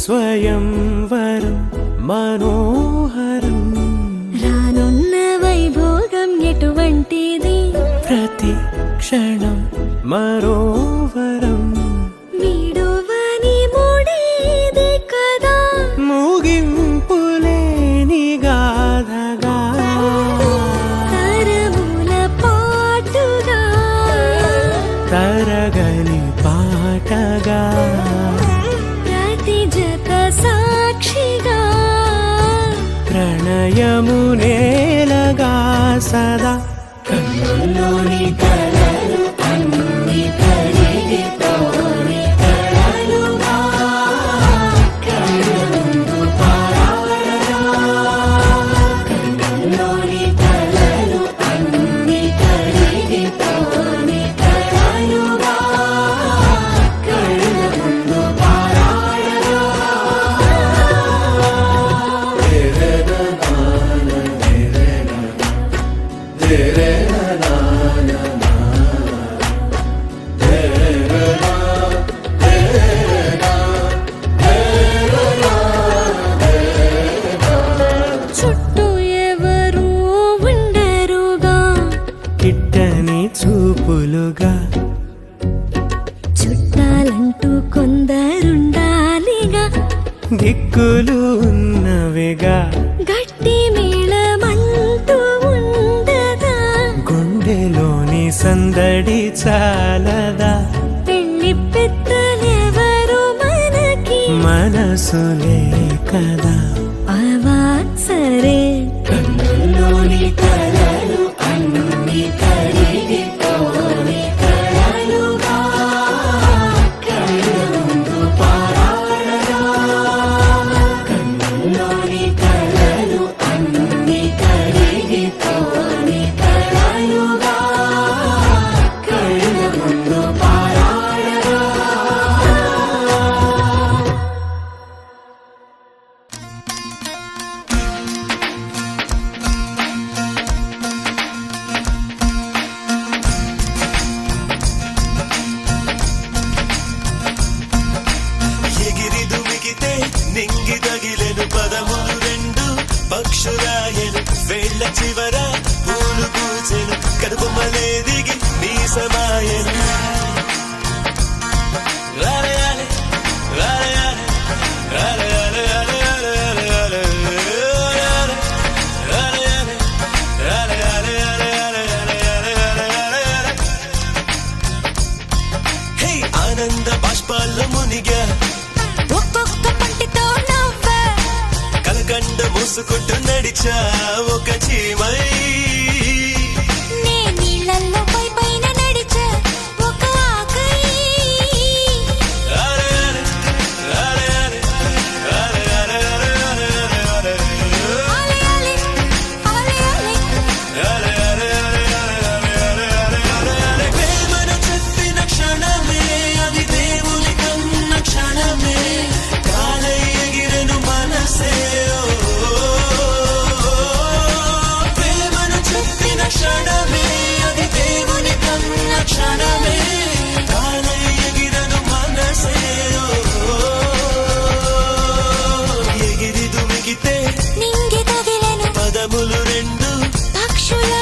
స్వయంవరం మనోహరం రానున్న వైభోగం ఎటువంటిది ప్రతి క్షణం మరోవరం విడువని ముడేది కదా ముగింపులేని గాథగా తరముల పాటుగా తరగని పాటగా ప్రతి జత సాక్షిగా ప్రణయము నేలగా సదా కన్నుల్లోని కలలు అన్ని కరిగిపోని కలలుగా కళ్ళ ముందు పారాడగా కన్నుల్లోని కలలు అన్ని కరిగిపోని కలలుగా కళ్ళ ముందు పారాడగా చుట్టూ ఎవరు ఉండరుగా కిట్టని చూపులుగా చుట్టాలంటూ కొందరుండాలిగా దిక్కులు ఉన్నవిగా గట్టి మేళమంటూ ఉండదా గుండెలోని సందడి చాలదా పెళ్లి పెద్దలెవరు మనకి మనసులే కదా అవా సరే కన్నుల్లోని కలలు అన్ని కరిగిపోని కలలుగా కళ్ళ ముందు పారాడగా కన్నుల్లోని కలలు అన్ని కరిగిపోని కలలుగా కళ్ళ ముందు పారాడగా ఎగిరి దుమికితే నింగి తగిలెను పదములు రెండు పక్షురాయను వేళ్ల చివర పూలు పూచెను కడుపుమలే దిగి నీసమాయను రాలయాలే రాలయాలే రాలయాలే రాలయాలే రాలయాలే రాలయాలే రాలయాలే రాలయాలే రాలయాలే హే ఆనంద బాష్పాల్లో మునిగా ఒక్కొక్క పంటితో నవ్వే కలకండ మూసుకుంటూ నడిచా ఒక చీమై నే నీళ్ళల్లో పై పైన నడిచే ఒక ఆకై రాలయాలే రాలయాలే రాలయాలే రాలయాలే ఆలయాలే ఆలయాలే రాలయాలే రాలయాలే ప్రేమను చెప్పిన క్షణమే అది దేవుని కన్న క్షణమే కాలై ఎగిరెను మనసే ప్రేమను చెప్పిన క్షణమే అది దేవుని కన్న క్షణమే కాలై ఎగిరెను మనసే ఎగిరి దుమికితే నింగి తగిలెను పదములు రెండు పక్షుల